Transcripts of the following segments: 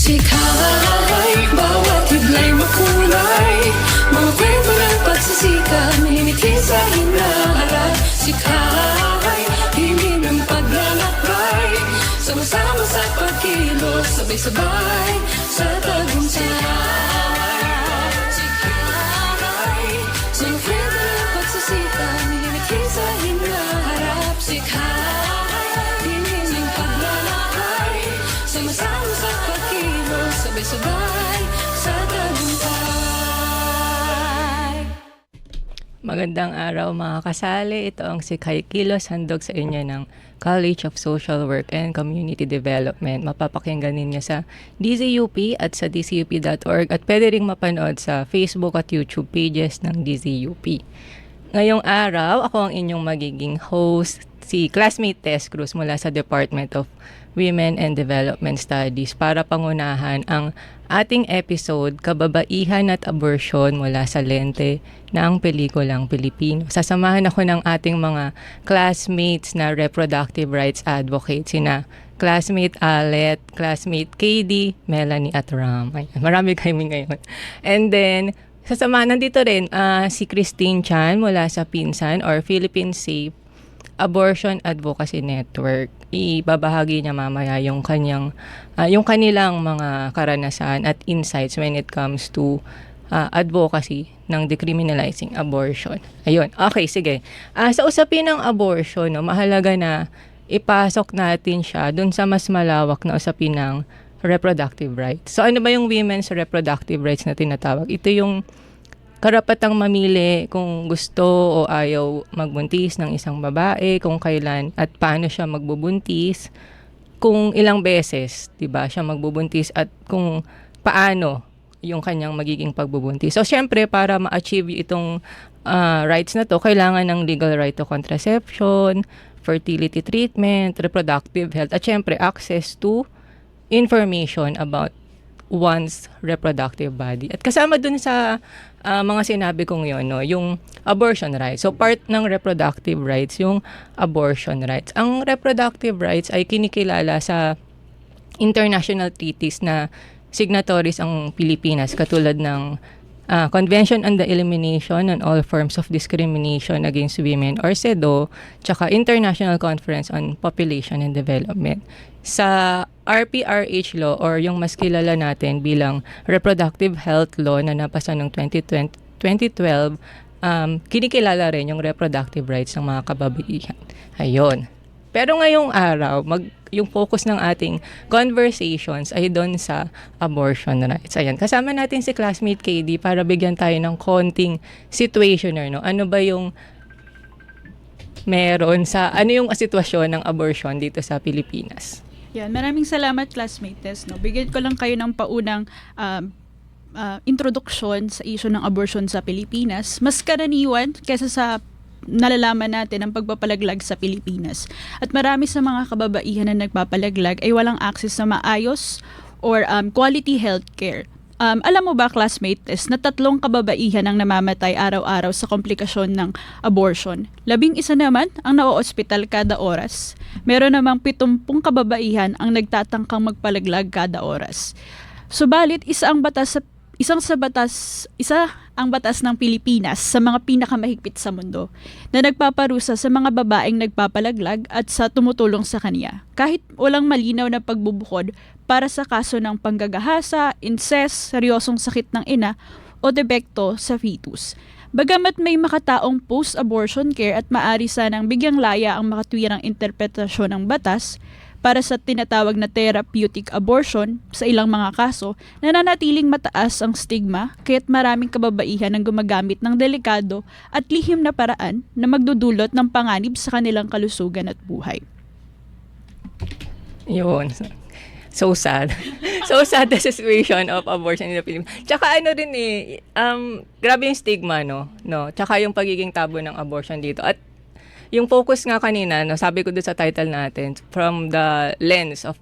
Sikay, bawat iglay makulay, mga kwento ng pagsisika, minimiti sa hinaharap. Sikay, himig ng paglalakbay, sama-sama sa pagkilos, sabay-sabay sa tagumpay. Sikay, mga kwento ng pagsisika, minimiti sa hinaharap. Sikay, himig ng paglalakbay, sama-sama sa pagkilos, sabay-sabay sa tagumpay. Magandang araw mga kasali. Ito ang si Kai Kilos, handog sa inyo ng College of Social Work and Community Development. Mapapakinggan ninyo sa DZUP at sa dzup.org at pwede ring mapanood sa Facebook at YouTube pages ng DZUP. Ngayong araw, ako ang inyong magiging host, si classmate Tess Cruz mula sa Department of Women and Development Studies para pangunahan ang ating episode, Kababaihan at Abortion mula sa lente ng pelikulang Pilipino. Sasamahan ako ng ating mga classmates na reproductive rights advocates, sina classmate Alet, classmate KD, Melanie at Ram. Ayan, marami kami ngayon. And then, sasamahan nandito rin si Christine Chan mula sa Pinsan or Philippine Safe Abortion Advocacy Network. Ibabahagi niya mamaya yung kanilang mga karanasan at insights when it comes to advocacy ng decriminalizing abortion. Ayun. Okay, sige. Sa usapin ng abortion, no, mahalaga na ipasok natin siya dun sa mas malawak na usapin ng reproductive rights. So ano ba yung women's reproductive rights na tinatawag? Ito yung karapatang mamili kung gusto o ayaw magbuntis ng isang babae, kung kailan at paano siya magbubuntis, kung ilang beses, 'di ba, siya magbubuntis at kung paano yung kanyang magiging pagbubuntis. So syempre para ma-achieve itong rights na to, kailangan ng legal right to contraception, fertility treatment, reproductive health at syempre access to information about one's reproductive body. At kasama dun sa mga sinabi kong yun, no, yung abortion rights. So part ng reproductive rights, yung abortion rights. Ang reproductive rights ay kinikilala sa international treaties na signatories ang Pilipinas, katulad ng Convention on the Elimination on All Forms of Discrimination Against Women or CEDAW, tsaka International Conference on Population and Development. Sa RPRH law or yung mas kilala natin bilang Reproductive Health Law na napasa noong 2012, kinikilala rin yung reproductive rights ng mga kababaihan. Ayun. Pero ngayong araw, yung focus ng ating conversations ay doon sa abortion rights. Ayan, kasama natin si classmate KD para bigyan tayo ng konting situationer, no? Ano ba yung meron sa, ano yung sitwasyon ng abortion dito sa Pilipinas? Yan, maraming salamat classmate Tess, no? Bigyan ko lang kayo ng paunang introduction sa issue ng abortion sa Pilipinas. Mas karaniwan kaysa sa nalalaman natin ang pagpapalaglag sa Pilipinas. At marami sa mga kababaihan na nagpapalaglag ay walang access sa maayos or quality health care. Alam mo ba, classmate, na 3 kababaihan ang namamatay araw-araw sa komplikasyon ng abortion. 11 naman ang na-ospital kada oras. Meron namang 70 kababaihan ang nagtatangkang magpalaglag kada oras. Subalit, isa ang batas ng Pilipinas sa mga pinakamahigpit sa mundo na nagpaparusa sa mga babaeng nagpapalaglag at sa tumutulong sa kanya, kahit walang malinaw na pagbubukod para sa kaso ng panggagahasa, incest, seryosong sakit ng ina o debekto sa fetus. Bagamat may makataong post-abortion care at maari sanang bigyang laya ang makatwirang interpretasyon ng batas, para sa tinatawag na therapeutic abortion, sa ilang mga kaso, nananatiling mataas ang stigma kaya't maraming kababaihan ang gumagamit ng delikado at lihim na paraan na magdudulot ng panganib sa kanilang kalusugan at buhay. Yun. So sad. So sad the situation of abortion in the Philippines. Tsaka ano rin grabe yung stigma, no? Tsaka yung pagiging tabo ng abortion dito. At yung focus nga kanina, no, sabi ko doon sa title natin, from the lens of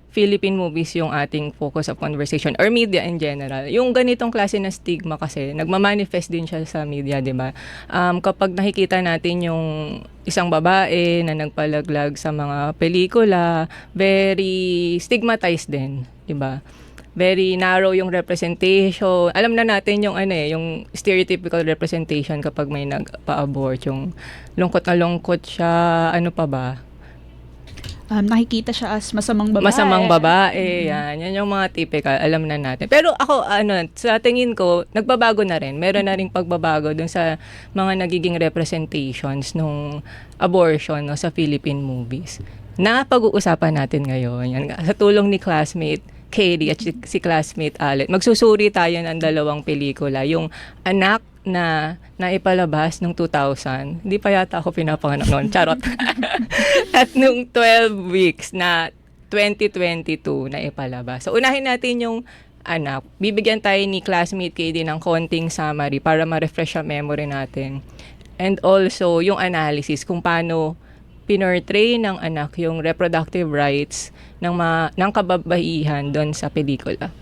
Philippine movies yung ating focus of conversation or media in general. Yung ganitong klase na stigma kasi, nagmamanifest din siya sa media, di ba? Kapag nakikita natin yung isang babae na nagpalaglag sa mga pelikula, very stigmatized din, di ba? Very narrow yung representation. Alam na natin yung yung stereotypical representation kapag may nagpa-abort, yung lungkot na lungkot siya, ano pa ba? Nakikita siya as masamang babae. Masamang babae, yan. Yan yung mga typical, alam na natin. Pero ako, sa tingin ko, nagbabago na rin. Meron na rin pagbabago dun sa mga nagiging representations nung abortion no, sa Philippine movies. Na pag-uusapan natin ngayon, yan, sa tulong ni classmate Katie at si classmate Alet. Magsusuri tayo ng dalawang pelikula. Yung Anak na naipalabas nung 2000. Hindi pa yata ako pinapanganak noon. Charot. At nung 12 weeks na 2022 na ipalabas. So, unahin natin yung Anak. Bibigyan tayo ni classmate KD ng konting summary para ma-refresh ang memory natin. And also, yung analysis kung paano pinortray ng anak yung reproductive rights ng kababaihan doon sa pelikula.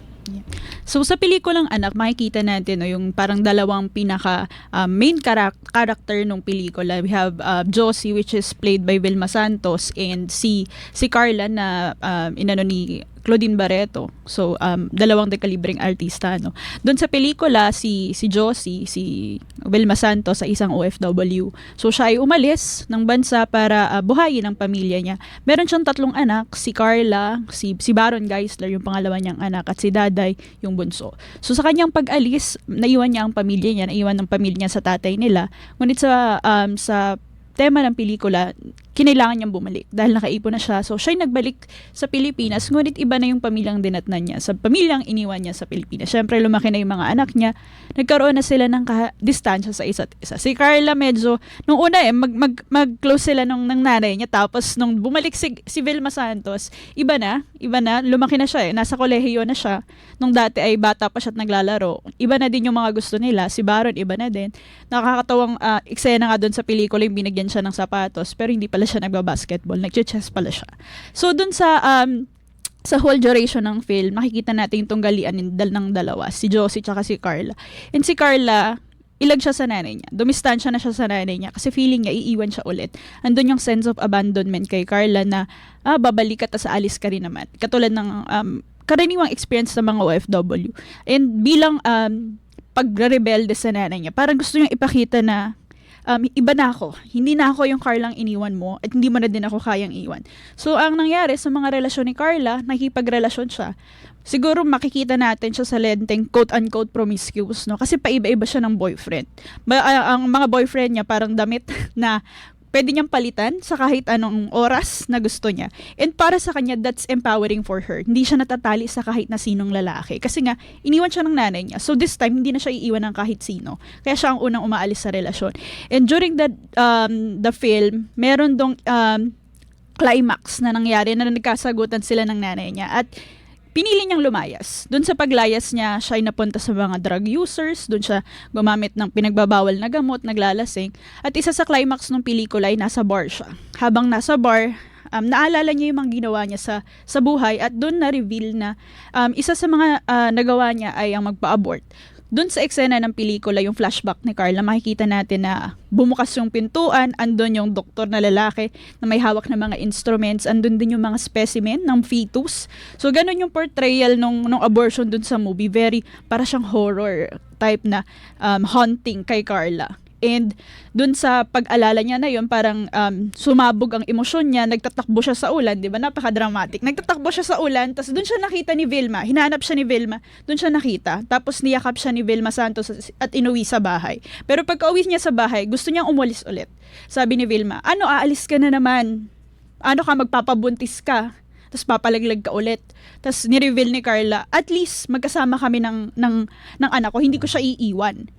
So sa pelikulang Anak, makikita natin yung parang dalawang pinaka main character ng pelikula. We have Josie, which is played by Vilma Santos, and si Carla na inano ni Claudine Barreto. So dalawang dekalibreng artista, no. Doon sa pelikula si Josie, si Vilma Santos sa isang OFW. So siya ay umalis ng bansa para buhayin ang pamilya niya. Meron siyang 3 anak, si Carla, si Baron Geisler yung pangalawa niyang anak, at si Daday yung bunso. So sa kanyang pag-alis, naiwan niya ang pamilya niya, naiwan ng pamilya niya sa tatay nila. Ngunit sa tema ng pelikula, kinailangan niyang bumalik dahil nakaipon na siya. So, siya'y nagbalik sa Pilipinas, ngunit iba na yung pamilyang dinatnan niya, sa pamilyang iniwan niya sa Pilipinas. Siyempre, lumaki na yung mga anak niya, nagkaroon na sila ng distansya sa isa't isa. Si Carla medyo, nung una mag-close sila ng nanay niya, tapos nung bumalik si Vilma Santos, iba na, lumaki na siya nasa kolehiyo na siya. Nung dati ay bata pa siya at naglalaro. Iba na din yung mga gusto nila. Si Baron, iba na din. Nakakatawang eksena nga doon sa pelikula, yung binigyan siya ng sapatos, pero hindi pala siya nagba-basketball, nag-chess pala siya. So dun sa whole duration ng film, makikita natin yung tunggalian ng dalawa, si Josie tsaka si Carla. And si Carla, ilag siya sa nanay niya. Dumistansya na siya sa nanay niya kasi feeling niya iiwan siya ulit. Andun yung sense of abandonment kay Carla na babalik ka tas alis ka rin naman. Katulad ng karaniwang experience ng mga OFW. And bilang pagre-rebelde sa nanay niya, parang gusto niyang ipakita na iba na ako. Hindi na ako yung Carlang iniwan mo at hindi mo na din ako kayang iwan. So, ang nangyari sa mga relasyon ni Carla, nakikipagrelasyon siya. Siguro makikita natin siya sa lenteng quote-unquote promiscuous, no? Kasi paiba-iba siya ng boyfriend. Ang mga boyfriend niya parang damit na pwede niyang palitan sa kahit anong oras na gusto niya. And para sa kanya, that's empowering for her. Hindi siya natatali sa kahit na sinong lalaki. Kasi nga, iniwan siya ng nanay niya. So this time, hindi na siya iiwan ng kahit sino. Kaya siya ang unang umaalis sa relasyon. And during the film, meron dong climax na nangyari na nagkasagutan sila ng nanay niya. At pinili niyang lumayas. Doon sa paglayas niya, siya ay napunta sa mga drug users, doon siya gumamit ng pinagbabawal na gamot, naglalasing. At isa sa climax ng pelikula ay nasa bar siya. Habang nasa bar, naalala niya yung mga ginawa niya sa buhay at doon na-reveal na isa sa mga nagawa niya ay ang magpa-abort. Doon sa eksena ng pelikula, yung flashback ni Carla, makikita natin na bumukas yung pintuan, andun yung doktor na lalaki na may hawak na mga instruments, andun din yung mga specimen ng fetus. So, ganun yung portrayal nung abortion doon sa movie. Very, para siyang horror type na haunting kay Carla. And dun sa pag-alala niya na yun, parang sumabog ang emosyon niya, nagtatakbo siya sa ulan, di ba? Napaka-dramatic. Nagtatakbo siya sa ulan, tapos dun siya nakita ni Vilma, hinahanap siya ni Vilma, dun siya nakita, tapos niyakap siya ni Vilma Santos at inuwi sa bahay. Pero pagka-uwi niya sa bahay, gusto niyang umalis ulit. Sabi ni Vilma, aalis ka na naman? Ano ka, magpapabuntis ka? Tapos papalaglag ka ulit. Tapos ni-reveal ni Carla, at least magkasama kami ng anak ko, hindi ko siya iiwan.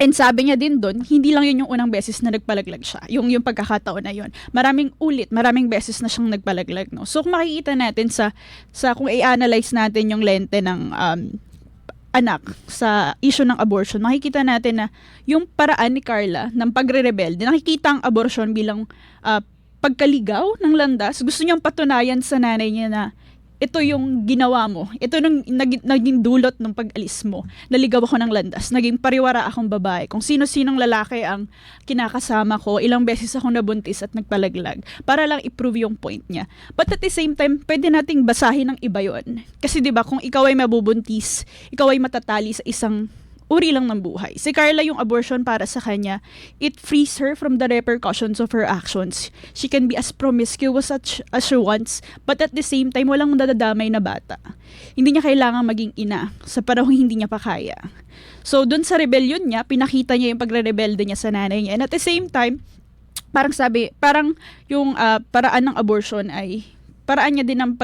And sabi niya din doon, hindi lang yun yung unang beses na nagpalaglag siya. Yung pagkakataon na yun. Maraming beses na siyang nagpalaglag. No? So kung makikita natin sa kung i-analyze natin yung lente ng anak sa issue ng abortion, makikita natin na yung paraan ni Carla ng pagre-rebelde, nakikita ang abortion bilang pagkaligaw ng landas. Gusto niyang patunayan sa nanay niya na ito yung ginawa mo. Ito nung naging dulot ng pag-alis mo. Naligaw ako ng landas. Naging pariwara akong babae. Kung sino-sinong lalaki ang kinakasama ko, ilang beses ako nabuntis at nagpalaglag para lang i-prove yung point niya. But at the same time, pwede nating basahin ng iba yon. Kasi 'di ba, kung ikaw ay mabubuntis, ikaw ay matatali sa isang uri lang ng buhay. Si Carla, yung abortion para sa kanya, it frees her from the repercussions of her actions. She can be as promiscuous as she wants, but at the same time, walang nadadamay na bata. Hindi niya kailangang maging ina sa panahong hindi niya pa kaya. So, dun sa rebellion niya, pinakita niya yung pagre-rebelde niya sa nanay niya. And at the same time, parang yung paraan ng abortion ay paraan niya din ng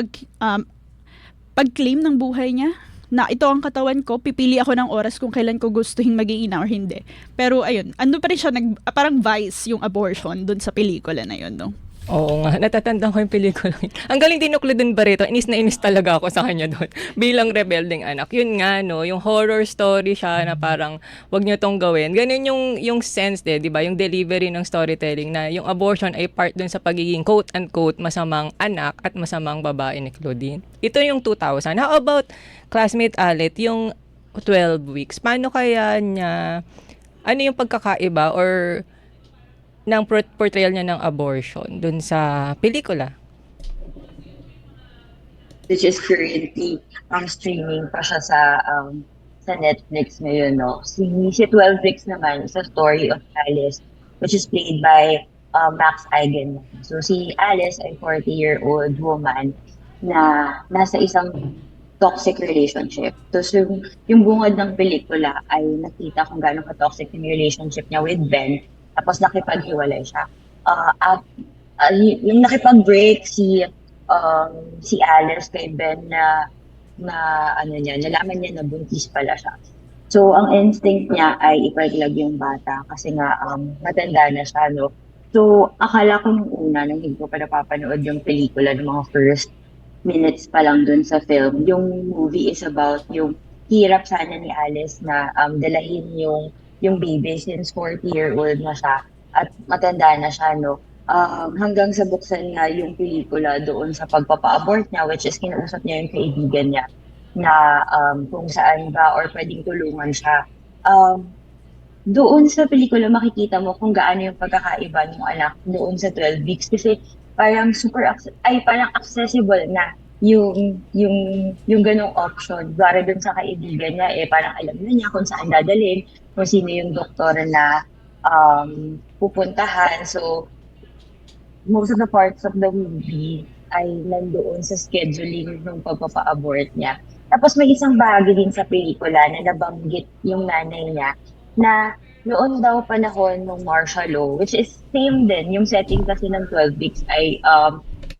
pag-claim ng buhay niya, na ito ang katawan ko, pipili ako ng oras kung kailan ko gustuhin maging ina or hindi. Pero ayun, ano pa rin siya, parang vice yung abortion dun sa pelikula na yun, no? Oo nga, natatandaan ko yung pelikula. Ang galing dinuklo dun Barreto. Inis na inis talaga ako sa kanya doon. Bilang rebelding anak. Yun nga, no, yung horror story siya na parang wag niyo tong gawin. Ganun yung sense di ba? Yung delivery ng storytelling na yung abortion ay part dun sa pagiging quote-unquote masamang anak at masamang babae ni Claudine. Ito yung 2000. How about classmate Alet, yung 12 weeks? Paano kaya niya, ano yung pagkakaiba or ng portrayal niya ng abortion dun sa pelikula? Which is currently streaming pa siya sa Netflix ngayon, no? Si 12 Weeks naman is a story of Alice, which is played by Max Eigenmann. So si Alice ay 40-year-old woman na nasa isang toxic relationship. So yung bungad ng pelikula ay nakita kung gaano ka-toxic yung relationship niya with Ben. Tapos nakipaghiwalay siya. Yung nakipag-break si Alice kay Ben na nalaman niya na buntis pala siya. So ang instinct niya ay ipaglag yung bata kasi nga matanda na siya, no? So akala ko nung una, nung hindi ko pa napapanood yung pelikula ng mga first minutes pa lang dun sa film, yung movie is about yung hirap sana ni Alice na dalahin yung baby since 40-year-old na siya at matanda na siya, no? Hanggang sa buksan nga yung pelikula doon sa pagpapa-abort niya, which is kinausap niya yung kaibigan niya na kung saan ba or pwedeng tulungan siya. Doon sa pelikula makikita mo kung gaano yung pagkakaiba ng anak doon sa 12 weeks kasi parang parang accessible na yung ganong option. Para dun sa kaibigan niya, parang alam na niya kung saan dadalhin, kung sino yung doktor na pupuntahan. So, most of the parts of the movie ay nandoon sa scheduling ng pagpapa-abort niya. Tapos may isang bahagi din sa pelikula na nabanggit yung nanay niya na noon daw panahon ng martial law, which is same din, yung setting kasi ng 12 weeks ay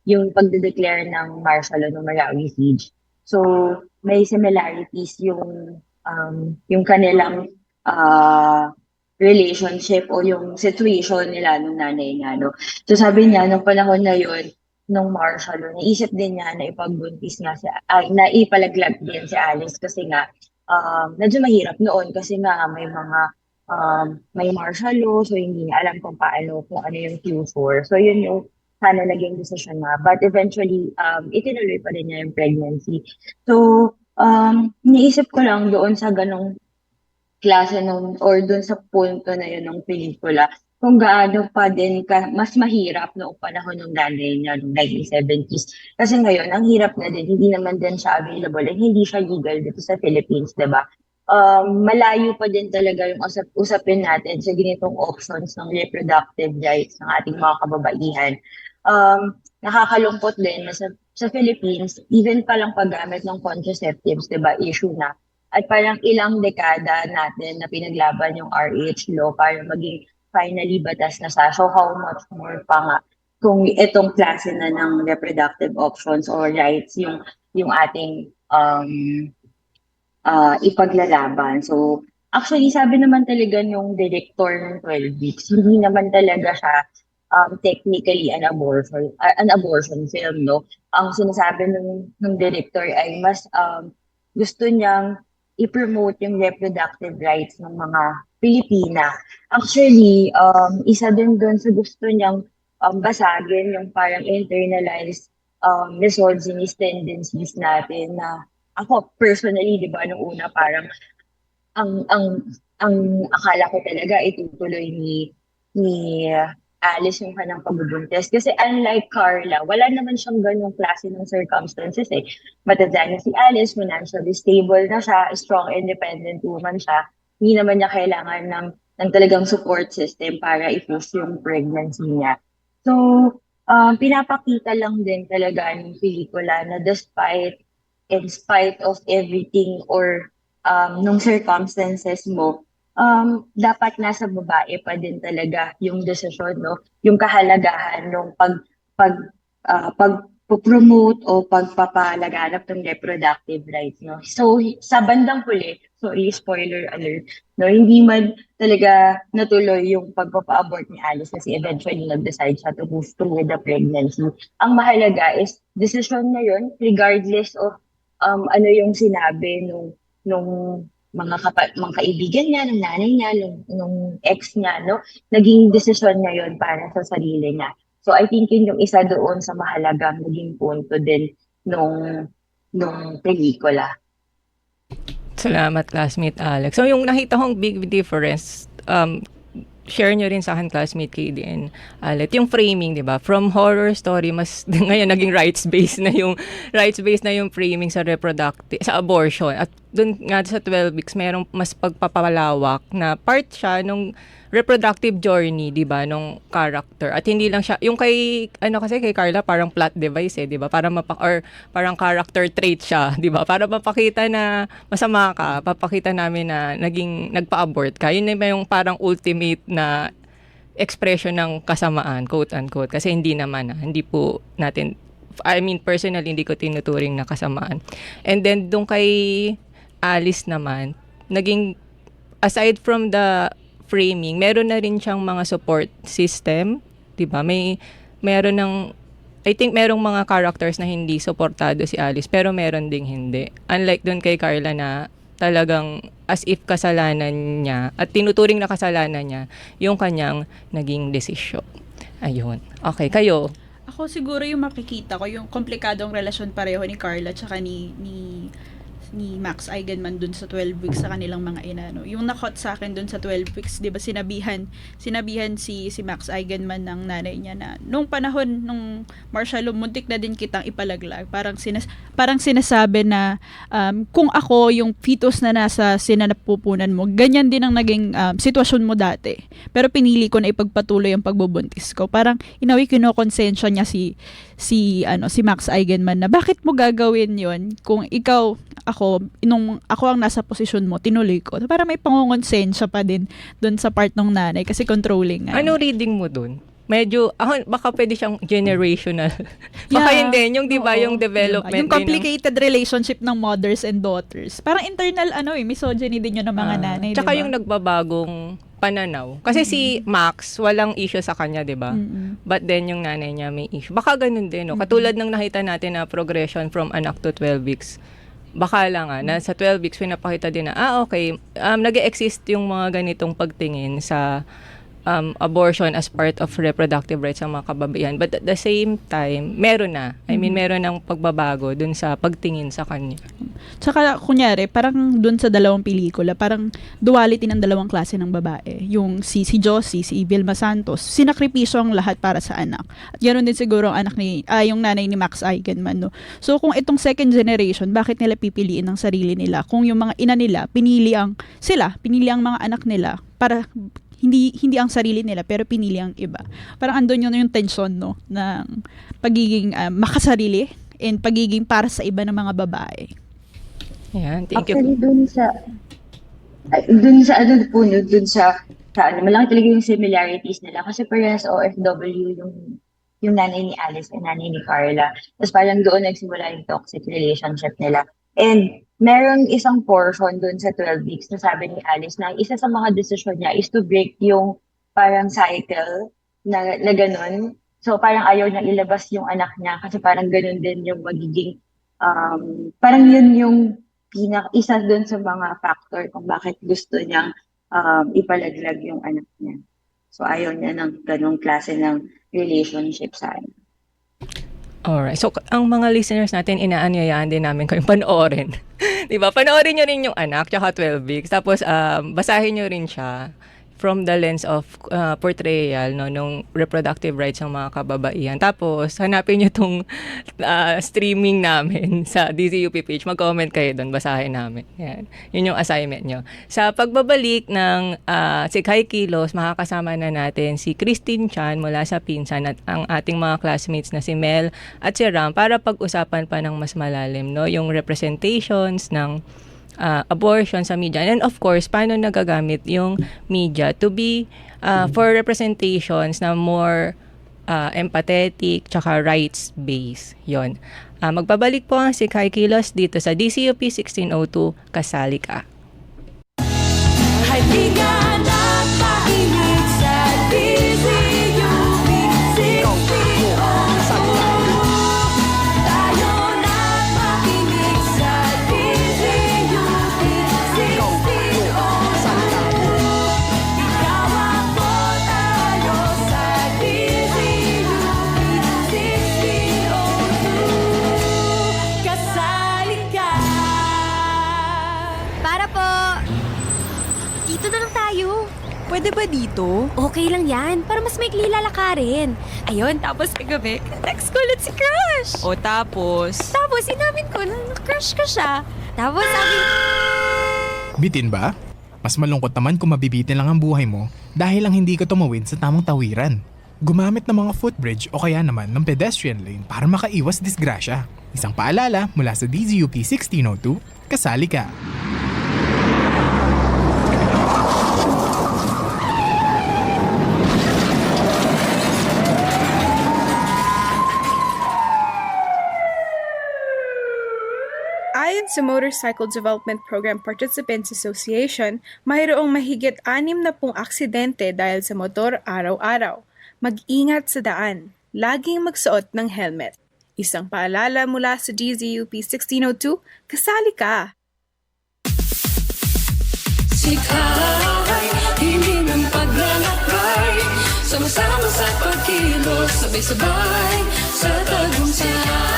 yung pagde-declare ng martial law ng Marawi Siege. So, may similarities yung kanilang relationship o yung situation nila nung nanay niya, no? So, sabi niya, nung panahon na yun, nung martial law, naisip din niya na ipagbuntis nga na ipalaglag din si Alice kasi nga, medyo mahirap noon kasi nga may martial law, so hindi niya alam kung ano yung Q4. So, yun yung sana naging decision na. But eventually, itinuloy pa rin niya yung pregnancy. So, niisip ko lang doon sa ganong klase or doon sa punto na yun ng pelikula, kung gaano pa din mas mahirap noong panahon ng nanay niya noong 1970s. Kasi ngayon, ang hirap na din, hindi naman din siya available and hindi siya legal dito sa Philippines, diba? Malayo pa din talaga yung usapin natin sa ganitong options ng reproductive rights ng ating mga kababaihan. Nakakalungkot din na sa Philippines, even palang paggamit ng contraceptives, diba, issue na. At parang ilang dekada natin na pinaglaban yung RH law para maging finally batas na sa. So how much more pa nga kung itong klase na ng reproductive options or rights yung ating ipaglalaban. So, actually, sabi naman talaga yung director ng 12 weeks, hindi naman talaga siya technically an abortion film, no? Ang sinasabi ng director ay mas gusto niyang i-promote yung reproductive rights ng mga Pilipina. Actually, isa din doon sa gusto niyang basagin yung parang internalized misogynist tendencies natin na ako personally, di ba, nung una parang ang ang ang akala ko talaga itutuloy ni Alice yung kanyang pagbubuntis. Kasi unlike Carla, wala naman siyang ganong klase ng circumstances eh. Matanda na si Alice, financially stable na siya, strong, independent woman siya. Hindi naman niya kailangan ng talagang support system para i-push yung pregnancy niya. So, pinapakita lang din talaga ng pelikula na in spite of everything or nung circumstances mo, dapat nasa babae pa din talaga yung desisyon, no? Yung kahalagahan ng pag-promote o pagpapalaganap ng reproductive rights, no? So, sa bandang huli, sorry, spoiler alert, no? Hindi man talaga natuloy yung pagpapa-abort ni Alice kasi eventually nag-decide siya to move through with the pregnancy. Ang mahalaga is decision na yun regardless of ano yung sinabi nung mga kaibigan niya, ng nanay niya, nung ex niya, no? Naging desisyon niya yun para sa sarili niya. So I think yun yung isa doon sa mahalagang naging punto din nung pelikula. Salamat, classmate Alex. So, yung nakita kong big difference, share nyo rin sa akin, classmate KD and Alet, yung framing, di ba? From horror story, mas ngayon naging rights-based na yung framing sa reproductive, sa abortion. At dun nga sa 12 weeks, merong mas pagpapalawak na part siya nung reproductive journey, di ba, nung character. At hindi lang siya, yung kay Carla, parang plot device di ba? Or parang character trait siya, di ba? Para mapakita na masama ka, papakita namin na nagpa-abort ka. Yun na yung parang ultimate na expression ng kasamaan, quote-unquote. Kasi hindi naman, hindi po natin, personally, hindi ko tinuturing na kasamaan. And then, dun kay Alice naman, naging, aside from the framing, meron na rin siyang mga support system, 'di ba? Meron ng I think merong mga characters na hindi suportado si Alice, pero meron ding hindi. Unlike doon kay Carla na talagang as if kasalanan niya at tinuturing na kasalanan niya yung kanyang naging desisyon. Ayun. Okay, kayo. Ako siguro yung makikita ko, yung komplikadong relasyon pareho ni Carla tsaka ni Max Eigenman dun sa 12 weeks sa kanilang mga ina, no? Yung nakot sa akin dun sa 12 weeks, 'di ba, sinabihan si Max Eigenman ng nanay niya na nung panahon nung Marshall, muntik na din kitang ipalaglag. Parang sinasabi na kung ako yung fetus na nasa sinanapupunan mo, ganyan din ang naging sitwasyon mo dati. Pero pinili ko na ipagpatuloy ang pagbubuntis ko. Parang inawi kinokonsensya niya si Max Eigenman na bakit mo gagawin 'yon kung nung ako ang nasa posisyon mo, tinuloy ko. Para may pangongonsensya pa din doon sa part ng nanay kasi controlling nga. Ano reading mo dun? Medyo, baka pwede siyang generational. Baka yun din, yung di ba, yung development. Yung complicated relationship ng mothers and daughters. Parang internal, misogyny din yun ng mga nanay, tsaka diba? yung nagbabagong pananaw. Kasi si Max, walang issue sa kanya, di ba? But then, yung nanay niya may issue. Baka ganun din, no? Katulad ng nakita natin na progression from anak to 12 weeks. Baka lang na sa 12 weeks, pinapakita din na, okay, nag-exist yung mga ganitong pagtingin sa abortion as part of reproductive rights ng mga kababaihan. But at the same time, meron na. Meron ng pagbabago dun sa pagtingin sa kanya. Tsaka, kunyari, parang dun sa dalawang pelikula, parang duality ng dalawang klase ng babae. Yung si Josie, si Vilma Santos, sinakripisyo ang lahat para sa anak. At ganoon din siguro ang yung nanay ni Max Eigenman, no? So, kung itong second generation, bakit nila pipiliin ang sarili nila? Kung yung mga ina nila, pinili ang mga anak nila para hindi ang sarili nila pero pinili ang iba. Parang andun yung tension, no, ng pagiging makasarili and pagiging para sa iba ng mga babae. Yan, thank you. Actually, dun sa malaki talaga yung similarities nila kasi parehas OFW yung nanay ni Alice and nanay ni Carla. Tapos parang doon nagsimula yung toxic relationship nila. And meron isang portion dun sa 12 weeks na sabi ni Alice na isa sa mga desisyon niya is to break yung parang cycle na ganun. So parang ayaw niya ilabas yung anak niya kasi parang ganun din yung magiging, parang yun yung isa dun sa mga factor kung bakit gusto niyang ipalaglag yung anak niya. So ayaw niya ng ganung klase ng relationship sa anak. Alright. So, ang mga listeners natin, inaanyayaan din namin kayong panoorin. Di ba? Panoorin nyo rin yung anak, tsaka 12 weeks. Tapos, basahin nyo rin siya from the lens of portrayal nung reproductive rights ng mga kababaihan. Tapos, hanapin nyo tong streaming namin sa DZUP page. Mag-comment kayo doon, basahin namin. Yan. Yun yung assignment nyo. Sa pagbabalik ng si Kai Kilos, makakasama na natin si Christine Chan mula sa Pinsan at ang ating mga classmates na si Mel at si Ram para pag-usapan pa ng mas malalim, no? Yung representations ng abortion sa media. And of course, paano nagagamit yung media to be for representations na more empathetic tsaka rights-based. Yon. Magbabalik po ang si Kai Kilos dito sa DCUP 1602, Kasali Ka. Halika na pakinig sa DZUP 1602. Tayo na makinig sa DZUP 1602. Ikaw ako, tayo sa DZUP 1602. Kasali ka. Para po! Dito na lang tayo. Pwede ba dito? Okay lang yan, para mas maikli lalakarin. Ayun, tapos kagabi, next ko ulit si Crush. O tapos? Tapos inamin ko na crush ko siya. Tapos sabi, Bitin ba? Mas malungkot naman kung mabibitin lang ang buhay mo dahil lang hindi ka tumawid sa tamang tawiran. Gumamit ng mga footbridge o kaya naman ng pedestrian lane para makaiwas disgrasya. Isang paalala mula sa DZUP 1602, kasali ka. Ayon sa Motorcycle Development Program Participants Association, mayroong mahigit 60 aksidente dahil sa motor araw-araw. Mag-ingat sa daan. Laging magsuot ng helmet. Isang paalala mula sa DZUP 1602, kasali ka! Sikay, hindi ng paglalakbay. Sama-sama sa pagkilos, sabay-sabay sa tagumpay.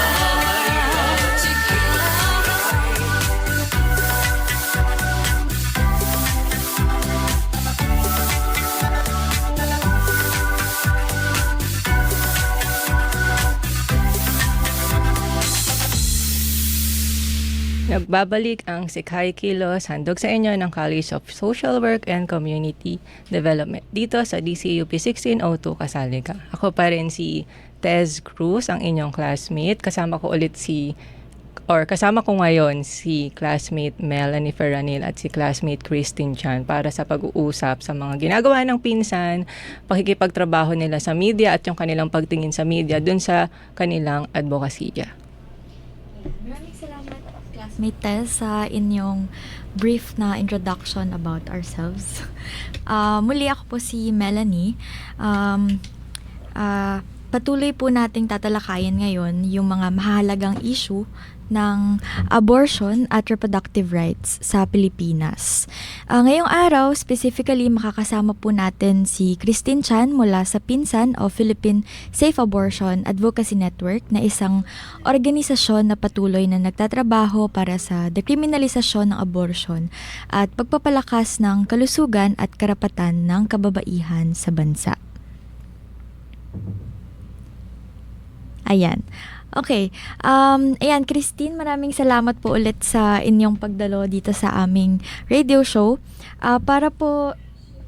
Nagbabalik ang si Kai Kilos, handog sa inyo ng College of Social Work and Community Development dito sa DCUP 1602, Kasali Ka. Ako pa rin si Tez Cruz, ang inyong classmate. Kasama ko ngayon si classmate Melanie Ferranil at si classmate Christine Chan para sa pag-uusap sa mga ginagawa ng pinsan, pakikipagtrabaho nila sa media at yung kanilang pagtingin sa media dun sa kanilang advokasya. Maraming salamat, classmate Tess, sa inyong brief na introduction about ourselves. Muli ako po si Melanie. Patuloy po nating tatalakayin ngayon yung mga mahalagang issue ng abortion at reproductive rights sa Pilipinas. Ngayong araw, specifically makakasama po natin si Christine Chan mula sa Pinsan o Philippine Safe Abortion Advocacy Network, na isang organisasyon na patuloy na nagtatrabaho para sa dekriminalisasyon ng abortion at pagpapalakas ng kalusugan at karapatan ng kababaihan sa bansa. Ayan. Okay. Ayan, Christine, maraming salamat po ulit sa inyong pagdalo dito sa aming radio show. Para po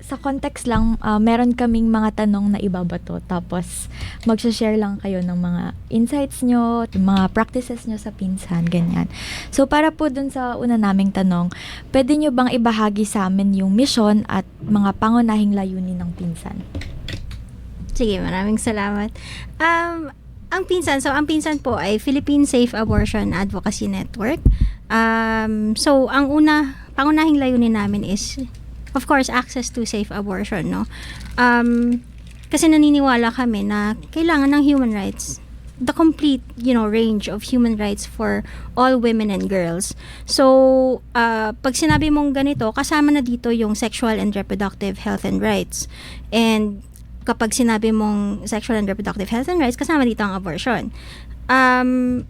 sa context lang, meron kaming mga tanong na ibabato. Tapos, mag-share lang kayo ng mga insights nyo, mga practices nyo sa pinsan, ganyan. So, para po dun sa una naming tanong, pwede nyo bang ibahagi sa amin yung mission at mga pangunahing layunin ng pinsan? Sige, maraming salamat. Ang pinsan po ay Philippine Safe Abortion Advocacy Network. So, ang pangunahing layunin namin is, of course, access to safe abortion, no? Kasi naniniwala kami na kailangan ng human rights, the complete, range of human rights for all women and girls. So, pag sinabi mong ganito, kasama na dito yung sexual and reproductive health and rights. And kapag sinabi mong sexual and reproductive health and rights, kasama dito ang abortion. Ang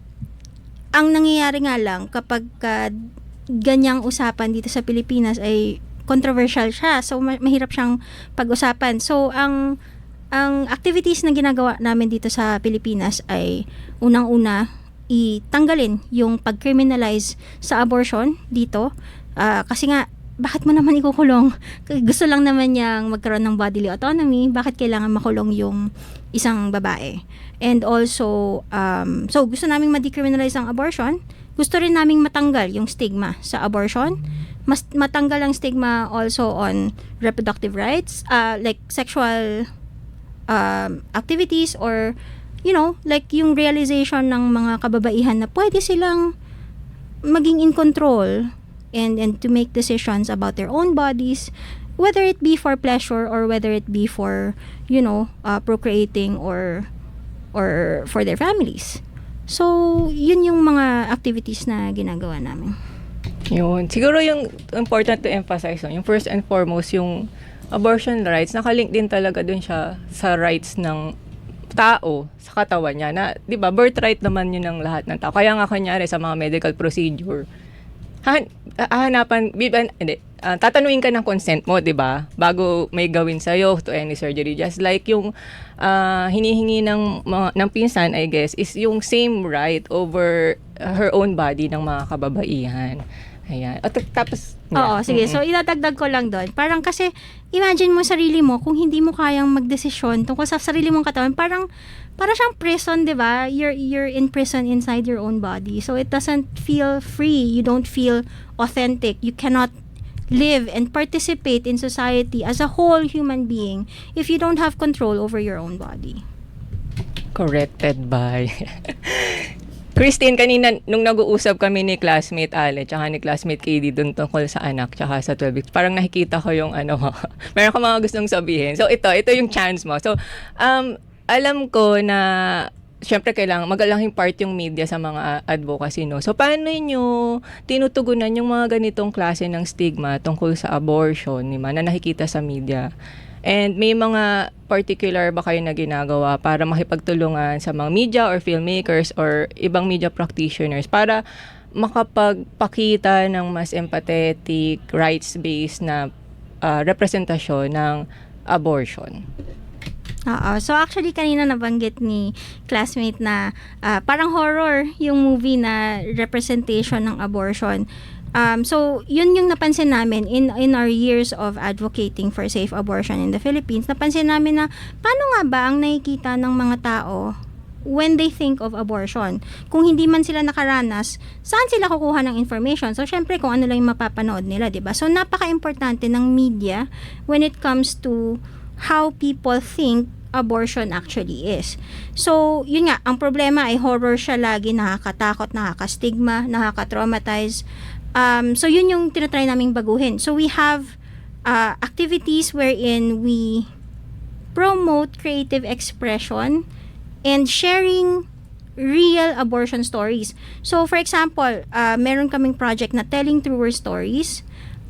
nangyayari nga lang kapag ganyang usapan dito sa Pilipinas ay controversial siya. So mahirap siyang pag-usapan. So ang activities na ginagawa namin dito sa Pilipinas ay unang-una itanggalin yung pag-criminalize sa abortion dito. Kasi nga, bakit mo naman ikukulong? Gusto lang naman niyang magkaroon ng bodily autonomy. Bakit kailangan makulong yung isang babae? And also, so gusto naming ma-decriminalize ang abortion. Gusto rin naming matanggal yung stigma sa abortion. Matanggal ang stigma also on reproductive rights, like sexual activities, or like yung realization ng mga kababaihan na pwede silang maging in control and to make decisions about their own bodies, whether it be for pleasure or whether it be for procreating or for their families. So yun yung mga activities na ginagawa namin. Yun. Siguro yung important to emphasize, yung first and foremost, yung abortion rights, nakalink din talaga dun siya sa rights ng tao sa katawan niya. Na, di ba, birthright naman yun ng lahat ng tao. Kaya nga kunyari sa mga medical procedure, tatanungin ka ng consent mo, 'di ba? Bago may gawin sa to any surgery. Just like yung hinihingi ng pinsan, I guess, is yung same right over her own body ng mga kababaihan. Ayan. At tapos Oo, sige. So idadagdag ko lang doon. Parang kasi imagine mo sarili mo kung hindi mo kayang magdesisyon tungkol sa sarili mong katawan, para siyang prison, 'di ba? You're in prison inside your own body. So it doesn't feel free. You don't feel authentic. You cannot live and participate in society as a whole human being if you don't have control over your own body. Corrected by Christine, kanina nung nag-uusap kami ni classmate Ale tsaka ni classmate KD dun tungkol sa anak tsaka sa 12 weeks, parang nakikita ko yung meron ka mga gustong sabihin. So ito yung chance mo. So alam ko na syempre kailangan magalaking part yung media sa mga advocacy, no? So paano niyo tinutugunan yung mga ganitong klase ng stigma tungkol sa abortion, na nakikita sa media? And may mga particular ba kayo na ginagawa para makipagtulungan sa mga media or filmmakers or ibang media practitioners para makapagpakita ng mas empathetic, rights-based na representasyon ng abortion? So actually kanina nabanggit ni classmate na parang horror yung movie na representation ng abortion. So yun yung napansin namin in our years of advocating for safe abortion in the Philippines. Napansin namin na paano nga ba ang nakikita ng mga tao when they think of abortion. Kung hindi man sila nakaranas, saan sila kukuha ng information? So syempre kung ano lang yung mapapanood nila, 'di ba? So napaka-importante ng media when it comes to how people think abortion actually is. So, yun nga, ang problema ay horror siya lagi, nakakatakot, nakaka-stigma, nakaka-traumatize. So, yun yung tinatry naming baguhin. So, we have activities wherein we promote creative expression and sharing real abortion stories. So, for example, meron kaming project na Telling Truer Stories.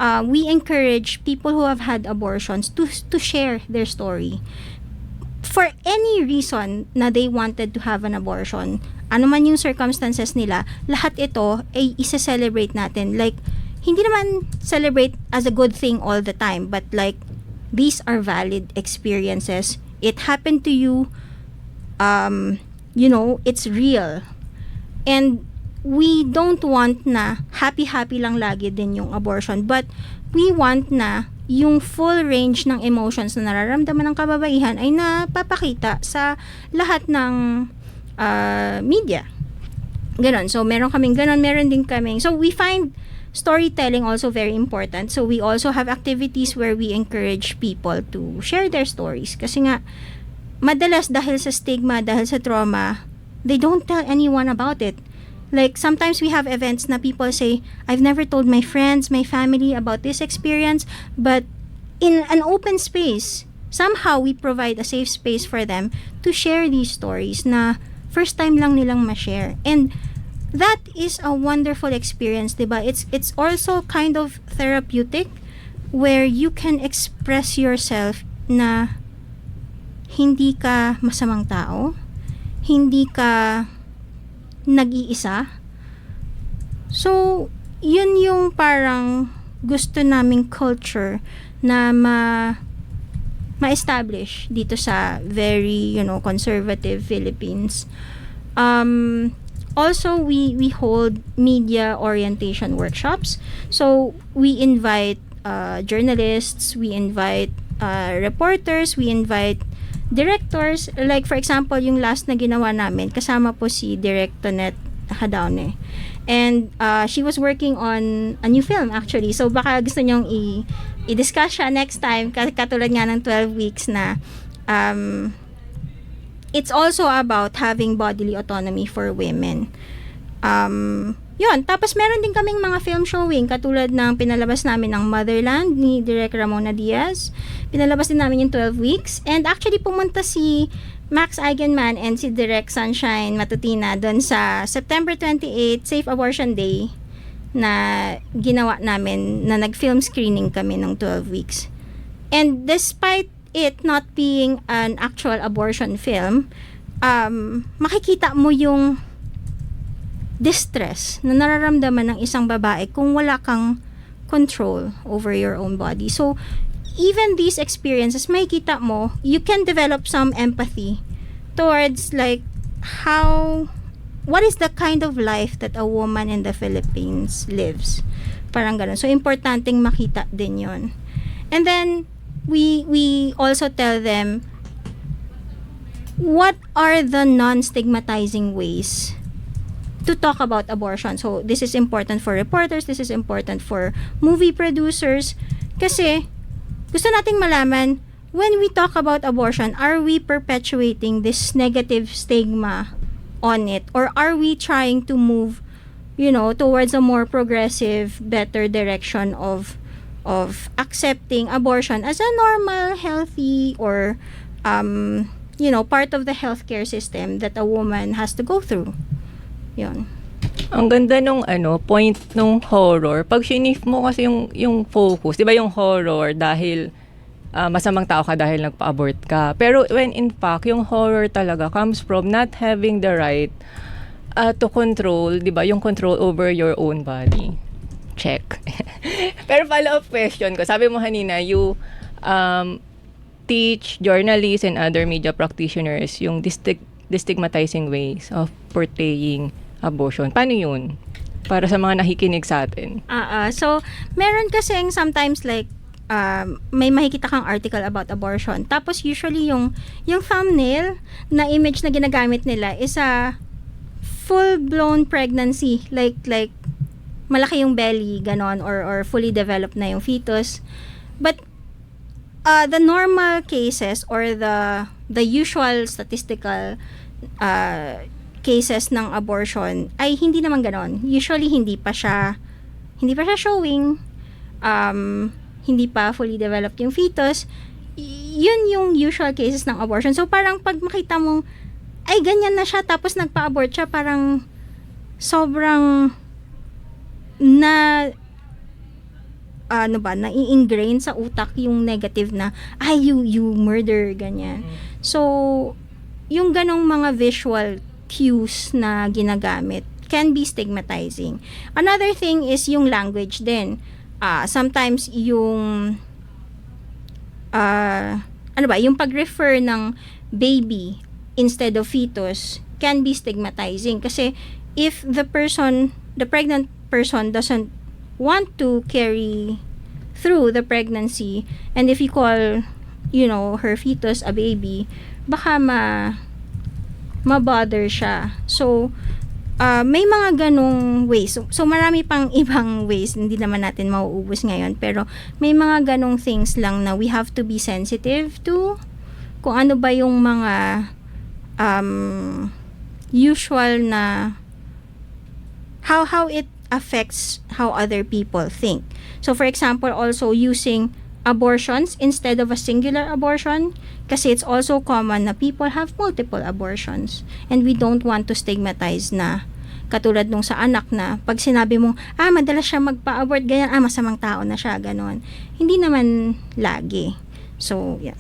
We encourage people who have had abortions to share their story. For any reason na they wanted to have an abortion, ano man yung circumstances nila, lahat ito ay isa-celebrate natin. Like, hindi naman celebrate as a good thing all the time, but like, these are valid experiences. It happened to you. It's real. And we don't want na happy-happy lang lagi din yung abortion, but we want na yung full range ng emotions na nararamdaman ng kababaihan ay napapakita sa lahat ng media. Ganon. So, meron kaming ganon, meron din kaming. So, we find storytelling also very important. So, we also have activities where we encourage people to share their stories. Kasi nga, madalas dahil sa stigma, dahil sa trauma, they don't tell anyone about it. Like, sometimes we have events na people say, I've never told my friends, my family about this experience, but in an open space, somehow we provide a safe space for them to share these stories na first time lang nilang ma-share. And that is a wonderful experience, diba? It's also kind of therapeutic where you can express yourself na hindi ka masamang tao, hindi ka nag-iisa. So, yun yung parang gusto naming culture na ma-establish dito sa very, conservative Philippines. Also, we hold media orientation workshops. So, we invite journalists, we invite reporters, we invite directors. Like, for example, yung last na ginawa namin, kasama po si Direk Tonette Hadaone. And she was working on a new film actually. So, baka gusto nyong i-discuss siya next time. Katulad nga ng 12 weeks na it's also about having bodily autonomy for women. Yun. Tapos meron din kaming mga film showing katulad ng pinalabas namin ng Motherland ni Direk Ramona Diaz. Pinalabas din namin yung 12 weeks. And actually pumunta si Max Eigenman and si Direk Sunshine Matutina doon sa September 28, Safe Abortion Day na ginawa namin, na nag-film screening kami ng 12 weeks. And despite it not being an actual abortion film, makikita mo yung distress na nararamdaman ng isang babae kung wala kang control over your own body. So, even these experiences, makikita mo, you can develop some empathy towards like what is the kind of life that a woman in the Philippines lives. Parang ganun. So, importanteng makita din yun. And then, we also tell them what are the non-stigmatizing ways to talk about abortion. So, this is important for reporters, this is important for movie producers, kasi gusto nating malaman, when we talk about abortion, are we perpetuating this negative stigma on it? Or are we trying to move, towards a more progressive, better direction of accepting abortion as a normal, healthy, or, part of the healthcare system that a woman has to go through? Yun. Ang ganda nung point nung horror. Pag shinif mo kasi yung focus, 'di ba yung horror dahil masamang tao ka dahil nagpa-abort ka. Pero when in fact, yung horror talaga comes from not having the right to control, 'di ba, yung control over your own body. Check. Pero follow-up question ko. Sabi mo kanina, you teach journalists and other media practitioners yung destigmatizing ways of portraying abortion. Paano yun? Para sa mga nakikinig sa atin. So, meron kasing sometimes like, may makikita kang article about abortion. Tapos usually yung thumbnail na image na ginagamit nila is a full-blown pregnancy. Like malaki yung belly, ganon, or fully developed na yung fetus. But, the normal cases or the usual statistical cases ng abortion ay hindi naman ganon. Usually hindi pa siya showing, hindi pa fully developed yung fetus. Yun yung usual cases ng abortion. So parang pag makita mo ay ganyan na siya tapos nagpa-abort siya, parang sobrang na-ingrain sa utak yung negative na you murder, ganyan. So yung ganong mga visual cues na ginagamit can be stigmatizing. Another thing is yung language din. Sometimes yung yung pag-refer ng baby instead of fetus can be stigmatizing kasi if the pregnant person doesn't want to carry through the pregnancy, and if you call her fetus a baby, baka ma-bother siya. So, may mga ganong ways. So, marami pang ibang ways. Hindi naman natin mauubos ngayon. Pero, may mga ganong things lang na we have to be sensitive to. Kung ano ba yung mga usual na how it affects how other people think. So, for example, also using abortions instead of a singular abortion, kasi it's also common na people have multiple abortions, and we don't want to stigmatize na katulad nung sa anak na pag sinabi mong madalas siya magpa-abort, ganyan, masamang tao na siya, ganon. Hindi naman lagi. So, yeah.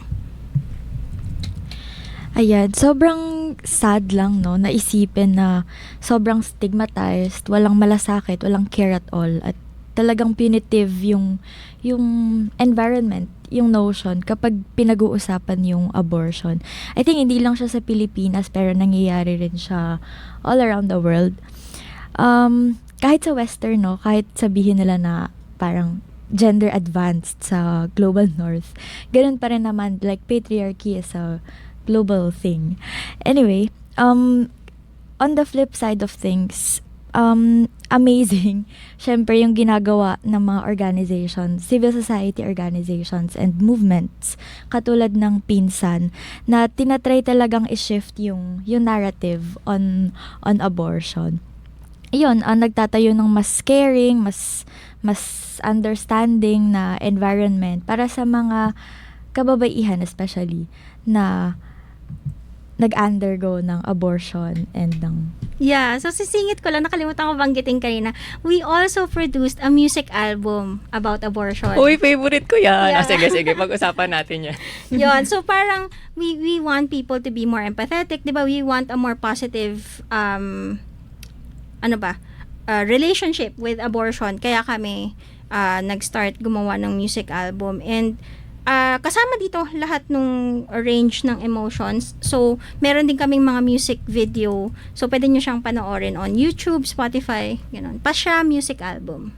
Ayan, sobrang parang sad lang, no, naisipin na sobrang stigmatized, walang malasakit, walang care at all, at talagang punitive yung environment, yung notion kapag pinag-uusapan yung abortion. I think hindi lang siya sa Pilipinas, pero nangyayari rin siya all around the world. Kahit sa Western, no, kahit sabihin nila na parang gender advanced sa global north, ganun pa rin naman, like patriarchy is a global thing. Anyway, on the flip side of things, amazing, syempre yung ginagawa ng mga organizations, civil society organizations and movements, katulad ng Pinsan, na tinatry talagang i-shift yung narrative on abortion. Yun, nagtatayo ng mas caring, mas understanding na environment para sa mga kababaihan especially na nag-undergo ng abortion and ng... Yeah, so sisingit ko lang, nakalimutan ko banggitin kanina. We also produced a music album about abortion. Uy, favorite ko yan. Yeah. Sige, pag-usapan natin yan. Yun, so parang we want people to be more empathetic, 'di ba? We want a more positive relationship with abortion. Kaya kami nag-start gumawa ng music album, and kasama dito lahat ng range ng emotions. So, meron din kaming mga music video. So, pwede nyo siyang panoorin on YouTube, Spotify, gano'n. Pasya Music Album.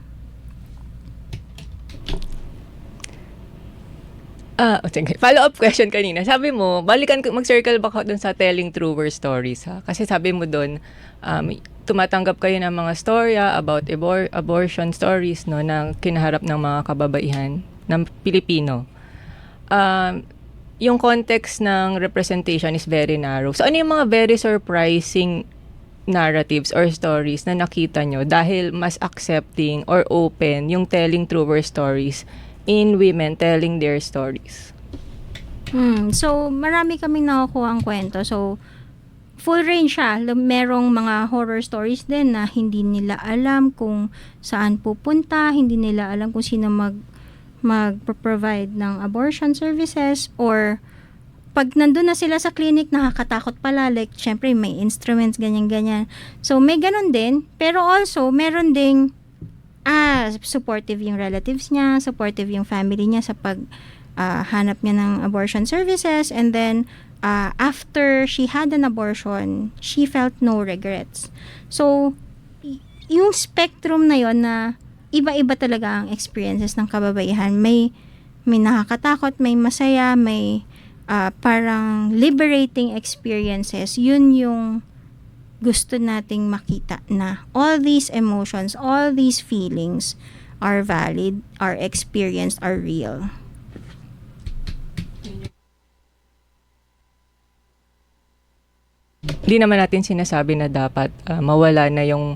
Sige. Follow-up question kanina. Sabi mo, mag-circle back dun sa telling truer stories, ha? Kasi sabi mo dun, tumatanggap kayo ng mga storya about abortion stories, no, na kinaharap ng mga kababaihan ng Pilipino. Yung context ng representation is very narrow. So, ano yung mga very surprising narratives or stories na nakita nyo dahil mas accepting or open yung telling truer stories in women telling their stories? So, marami kaming nakukuha ang kwento. So, full range siya. Merong mga horror stories din na hindi nila alam kung saan pupunta, hindi nila alam kung sino mag-provide ng abortion services, or pag nandun na sila sa clinic, nakakatakot pala, like syempre may instruments, ganyan-ganyan. So may ganun din, pero also meron ding supportive yung relatives niya, supportive yung family niya sa pag hanap niya ng abortion services, and then after she had an abortion, she felt no regrets. So yung spectrum na yon, na iba-iba talaga ang experiences ng kababaihan. May nakakatakot, may masaya, may parang liberating experiences. Yun yung gusto nating makita, na all these emotions, all these feelings are valid, are experienced, are real. Hindi naman natin sinasabi na dapat mawala na yung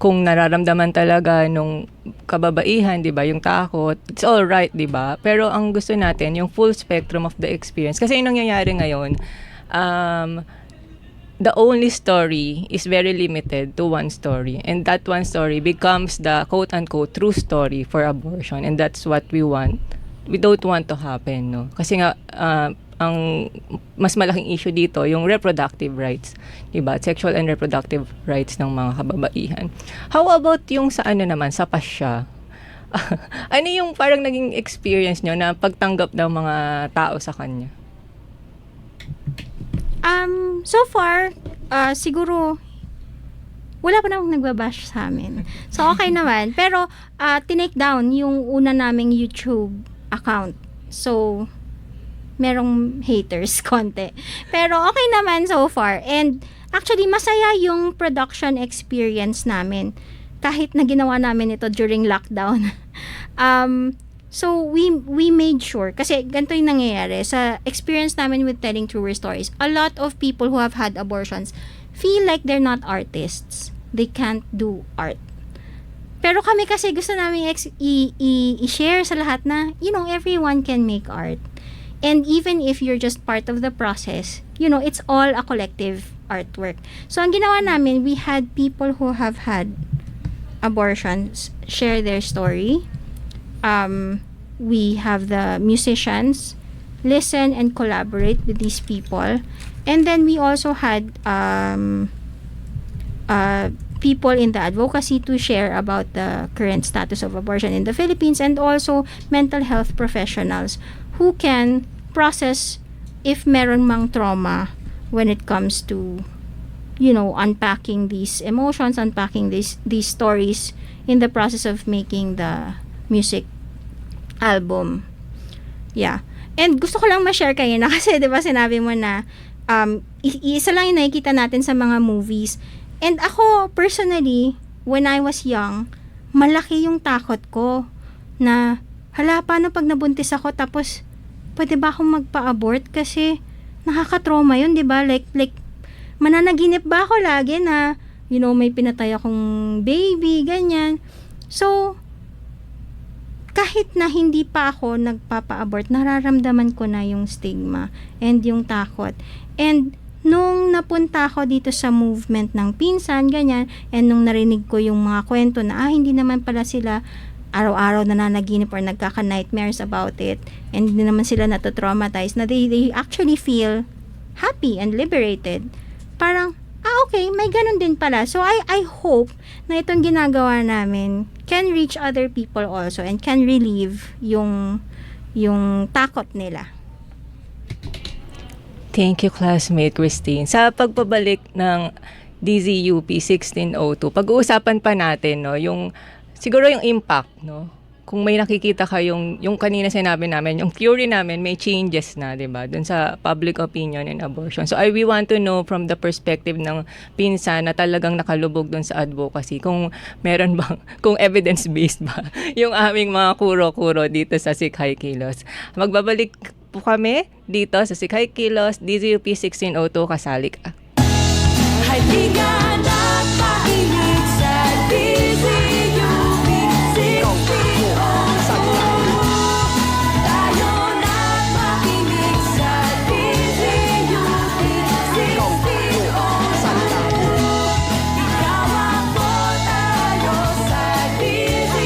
kung nararamdaman talaga nung kababaihan, 'di ba, yung takot, it's all right, 'di ba? Pero ang gusto natin yung full spectrum of the experience. Kasi yung nangyayari ngayon, the only story is very limited to one story, and that one story becomes the quote-unquote true story for abortion, and that's what we don't want to happen, no? Kasi nga ang mas malaking issue dito yung reproductive rights, 'di ba? Sexual and reproductive rights ng mga kababaihan. How about yung sa naman sa pasya? Ano yung parang naging experience nyo na pagtanggap ng mga tao sa kanya? So far, siguro wala pa namang nagbabash sa amin. So okay naman, pero tinake down yung una naming YouTube account. So merong haters konti. Pero okay naman so far. And actually, masaya yung production experience namin. Kahit na ginawa namin ito during lockdown. So, we made sure, kasi ganito yung nangyayari. Sa experience namin with telling truer stories, a lot of people who have had abortions feel like they're not artists. They can't do art. Pero kami kasi gusto namin i-share sa lahat na, everyone can make art. And even if you're just part of the process, it's all a collective artwork. So, ang ginawa namin, we had people who have had abortions share their story. We have the musicians listen and collaborate with these people. And then we also had people in the advocacy to share about the current status of abortion in the Philippines, and also mental health professionals who can process if meron mang trauma when it comes to, you know, unpacking these emotions, unpacking these stories in the process of making the music album. Yeah. And gusto ko lang ma-share kayo na kasi 'di ba sinabi mo na isa lang yung nakikita natin sa mga movies. And ako personally, when I was young, malaki yung takot ko na hala, paano pag nabuntis ako tapos pwede ba akong magpa-abort kasi nakaka-trauma yun, 'di ba? Like mananaginip ba ako lagi na, you know, may pinatay akong baby, ganyan. So, kahit na hindi pa ako nagpapa-abort, nararamdaman ko na yung stigma and yung takot. And nung napunta ako dito sa movement ng pinsan, ganyan, and nung narinig ko yung mga kwento na, hindi naman pala sila araw-araw nananaginip or nagkaka-nightmares about it, and hindi naman sila natotraumatize, na they actually feel happy and liberated. Parang, okay, may ganun din pala. So, I hope na itong ginagawa namin can reach other people also and can relieve yung takot nila. Thank you, classmate Christine. Sa pagpabalik ng DZUP 1602, pag-uusapan pa natin, no, siguro yung impact, no? Kung may nakikita kayong, yung kanina sinabi namin, yung theory namin, may changes na, di ba? Dun sa public opinion and abortion. So, we want to know from the perspective ng pinsan na talagang nakalubog dun sa advocacy, kung meron bang, kung evidence-based ba, yung aming mga kuro-kuro dito sa Sikhay Kilos. Magbabalik po kami dito sa Sikhay Kilos, DZUP 1602, kasali ka. Halika na makinig sa DZUP 1602. Tayo na makinig sa DZUP 1602. Ikaw ako, tayo sa DZUP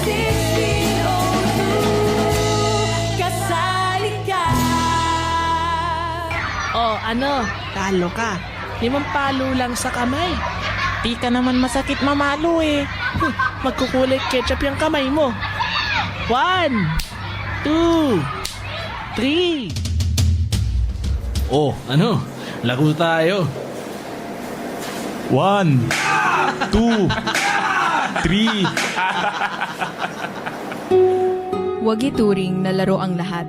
1602. Kasali ka. Ano? Talo ka. 5 palo lang sa kamay. Di ka naman masakit mamalo eh. Magkukulay ketchup yung kamay mo. 1, 2, 3. Ano? Lago tayo. 1, 2, 3. Huwag ituring na laro ang lahat.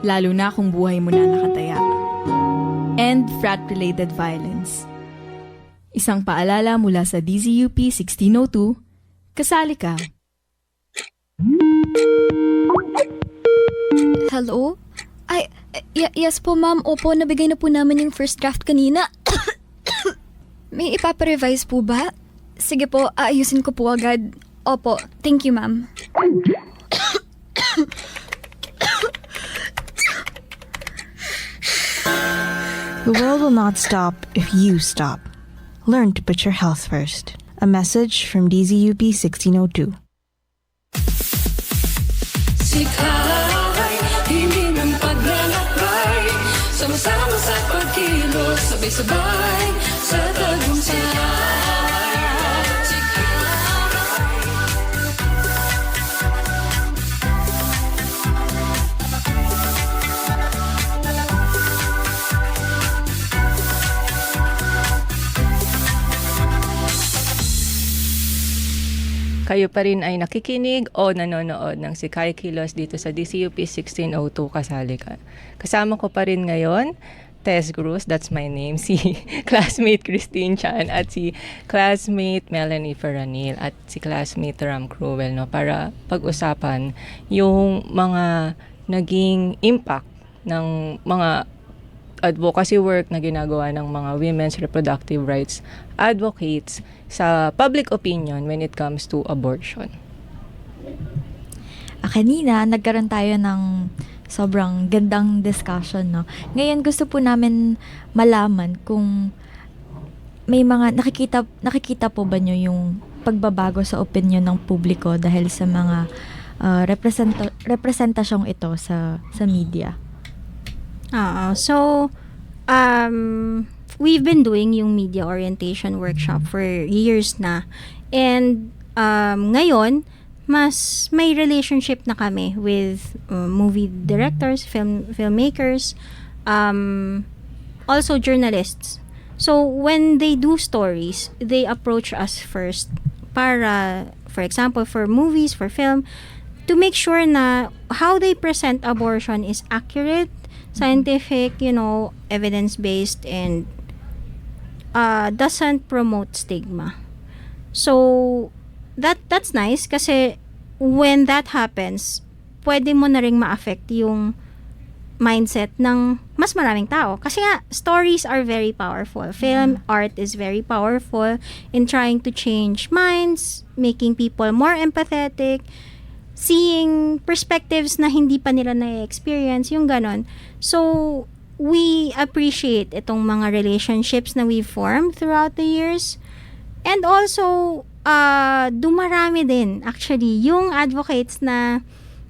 Lalo na kung buhay mo na nakataya. End frat-related violence. Isang paalala mula sa DZUP 1602, kasali ka. Hello? Yes po ma'am. Opo, nabigay na po namin yung first draft kanina. May ipaparevise po ba? Sige po, aayusin ko po agad. Opo, thank you ma'am. The world will not stop if you stop. Learn to put your health first. A message from DZUP 1602. Sikay, hindi ng paglalakbay. Sama-sama sa pagkilos, sabay-sabay sa tagumpay. Kayo pa rin ay nakikinig o nanonood ng Sikhay Kilos dito sa DZUP 1602, kasali ka. Kasama ko pa rin ngayon, Tess Cruz, that's my name, si classmate Christine Chan at si classmate Melanie Ferranil at si classmate Ram Cruel, no, para pag-usapan yung mga naging impact ng mga advocacy work na ginagawa ng mga women's reproductive rights advocates sa public opinion when it comes to abortion. Kanina, nagkaroon tayo ng sobrang gandang discussion, no? Ngayon, gusto po namin malaman kung may mga nakikita po ba nyo yung pagbabago sa opinion ng publiko dahil sa mga representasyong ito sa media. So, we've been doing yung media orientation workshop for years na. And ngayon, mas may relationship na kami with movie directors, filmmakers, also journalists. So, when they do stories, they approach us first para, for example, for movies, for film, to make sure na how they present abortion is accurate, scientific, evidence-based, and doesn't promote stigma. So, that's nice kasi when that happens, pwede mo na ring ma-affect yung mindset ng mas maraming tao. Kasi nga, stories are very powerful. Film art is very powerful in trying to change minds, making people more empathetic, seeing perspectives na hindi pa nila na-experience, yung ganon. So, we appreciate itong mga relationships na we've formed throughout the years. And also, dumarami din, actually, yung advocates na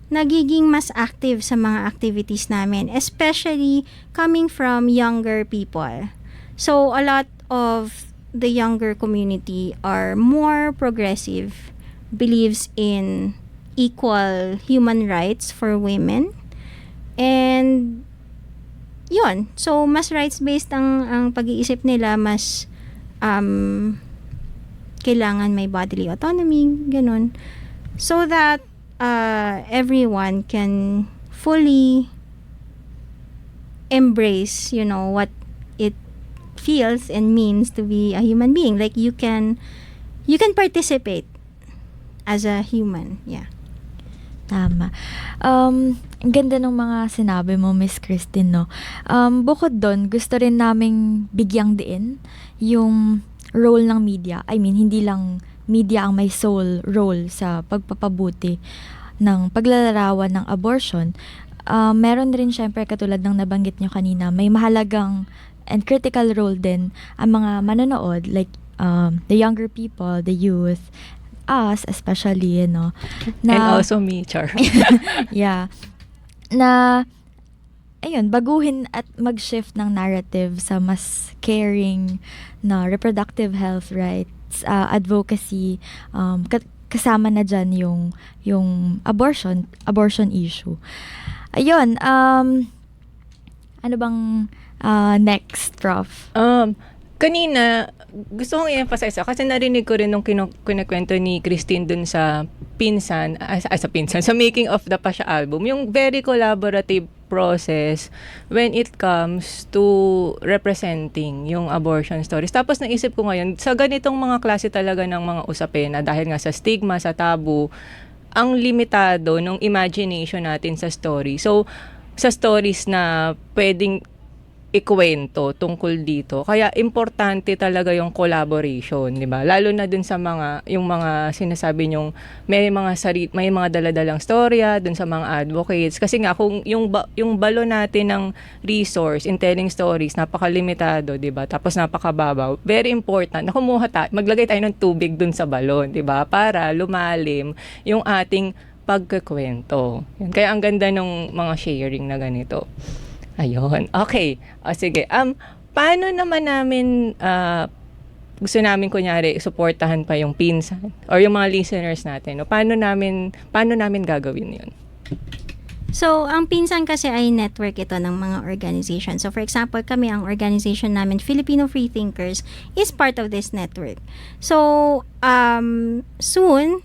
nagiging mas active sa mga activities namin, especially coming from younger people. So, a lot of the younger community are more progressive, believes in equal human rights for women. And, yun. So, mas rights-based ang pag-iisip nila, mas kailangan may bodily autonomy, ganun. So that everyone can fully embrace, what it feels and means to be a human being. Like, you can participate as a human. Yeah. Tama. Ang ganda ng mga sinabi mo, Miss Christine, no? Bukod doon, gusto rin naming bigyang diin yung role ng media. I mean, hindi lang media ang may sole role sa pagpapabuti ng paglalarawan ng abortion. Meron rin syempre, katulad ng nabanggit nyo kanina, may mahalagang and critical role din ang mga manonood, like the younger people, the youth, us especially, na, and also me, Char. Yeah. Na, ayun, baguhin at mag-shift ng narrative sa mas caring na reproductive health rights, advocacy, kasama na dyan yung abortion issue. Ayun, ano bang next, Prof? Kanina, gusto kong i-emphasize kasi narinig ko rin nung kinakwento ni Christine dun sa sa Making of the Pasha album, yung very collaborative process when it comes to representing yung abortion stories. Tapos naisip ko ngayon, sa ganitong mga klase talaga ng mga usapin na dahil nga sa stigma, sa tabu, ang limitado ng imagination natin sa story. So, sa stories na pwedeng ikwento tungkol dito. Kaya importante talaga yung collaboration, 'di ba? Lalo na dun sa yung mga sinasabi nyong may mga daladalang storya dun sa mga advocates kasi nga kung yung balo natin ng resource in telling stories napakalimitado, 'di ba? Tapos napakababaw. Very important na maglagay tayo ng tubig dun sa balon, 'di ba? Para lumalim yung ating pagkukwento. Kaya ang ganda ng mga sharing na ganito. Ayun. Okay. Sige. Paano naman namin gusto namin kunyari suportahan pa yung pinsan or yung mga listeners natin? No? Paano namin gagawin 'yun? So, ang pinsan kasi ay network ito ng mga organization. So, for example, kami, ang organization namin, Filipino Freethinkers, is part of this network. So, soon,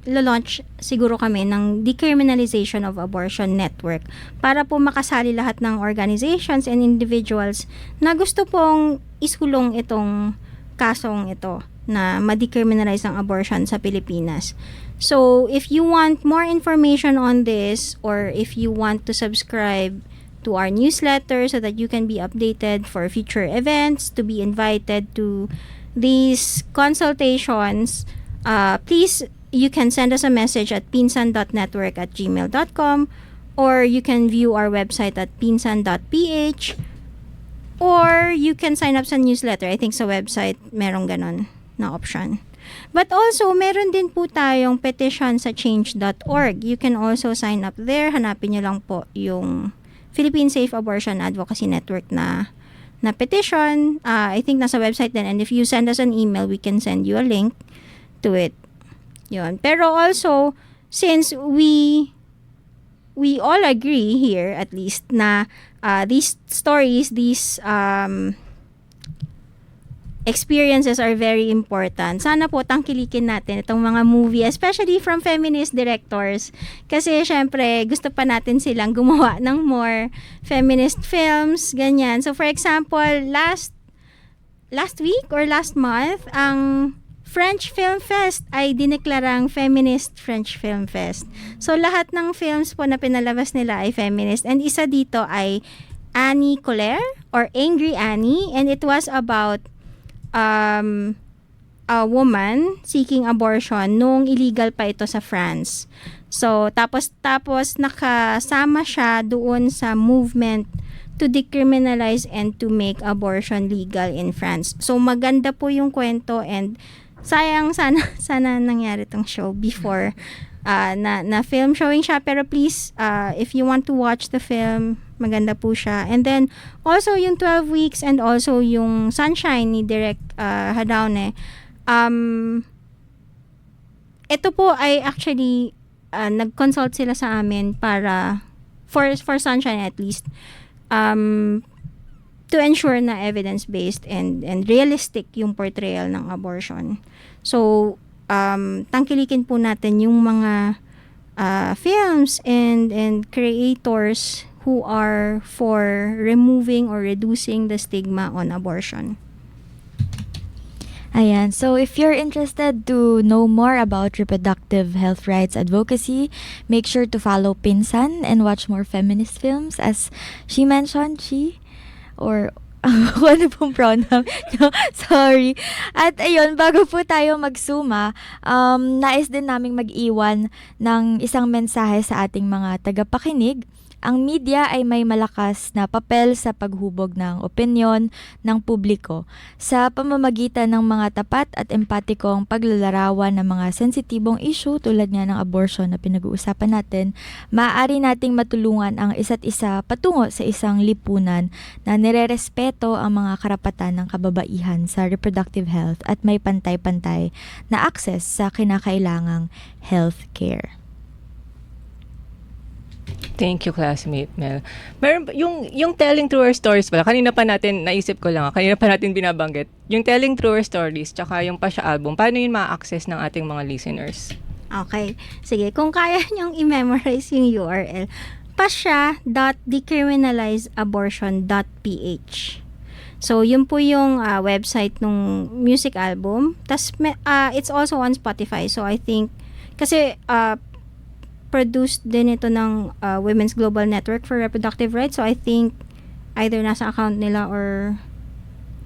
launch siguro kami ng Decriminalization of Abortion Network para po makasali lahat ng organizations and individuals na gusto pong isulong itong kasong ito na ma-decriminalize ang abortion sa Pilipinas. So, if you want more information on this or if you want to subscribe to our newsletter so that you can be updated for future events, to be invited to these consultations, please, you can send us a message at pinsan.network@gmail.com or you can view our website at pinsan.ph or you can sign up sa newsletter. I think sa website merong ganon na option. But also, meron din po tayong petition sa change.org. You can also sign up there. Hanapin nyo lang po yung Philippine Safe Abortion Advocacy Network na petition. I think nasa website din, and if you send us an email, we can send you a link to it. Yun. Pero also, since we all agree here, at least, na these stories, these experiences are very important. Sana po tangkilikin natin itong mga movie, especially from feminist directors. Kasi syempre, gusto pa natin silang gumawa ng more feminist films, ganyan. So for example, last week or last month, ang French Film Fest ay dineklarang Feminist French Film Fest. So lahat ng films po na pinalabas nila ay feminist. And isa dito ay Annie Colère or Angry Annie, and it was about a woman seeking abortion nung illegal pa ito sa France. So, tapos nakasama siya doon sa movement to decriminalize and to make abortion legal in France. So, maganda po yung kwento, and sayang sana nangyari tong show before na film showing siya. Pero please, if you want to watch the film, maganda po siya. And then, also yung 12 Weeks and also yung Sunshine ni Direk Hadaune. Ito po ay actually, nag-consult sila sa amin para, for Sunshine at least, to ensure na evidence-based and realistic yung portrayal ng abortion. So, tangkilikin po natin yung mga films and creators who are for removing or reducing the stigma on abortion. Ayan. So, if you're interested to know more about reproductive health rights advocacy, make sure to follow Pinsan and watch more feminist films, as she mentioned, or ano pong pronoun? No, sorry. At ayun, bago po tayo magsuma, nais din naming mag-iwan ng isang mensahe sa ating mga tagapakinig. Ang media ay may malakas na papel sa paghubog ng opinyon ng publiko sa pamamagitan ng mga tapat at empatikong paglalarawan ng mga sensitibong issue tulad nga ng abortion na pinag-uusapan natin. Maaari nating matulungan ang isa't isa patungo sa isang lipunan na nirerespeto ang mga karapatan ng kababaihan sa reproductive health at may pantay-pantay na access sa kinakailangang health care. Thank you, classmate Mel. Meron yung telling truer stories pala. Kanina pa natin binabanggit. Yung telling truer stories tsaka yung Pasya album, paano yun ma-access ng ating mga listeners? Okay. Sige, kung kaya niyong i-memorize yung URL, pasya.decriminalizeabortion.ph. So, yun po yung website ng music album. Tas, it's also on Spotify. So, I think, kasi produced din ito ng Women's Global Network for Reproductive Rights. So, I think either nasa account nila or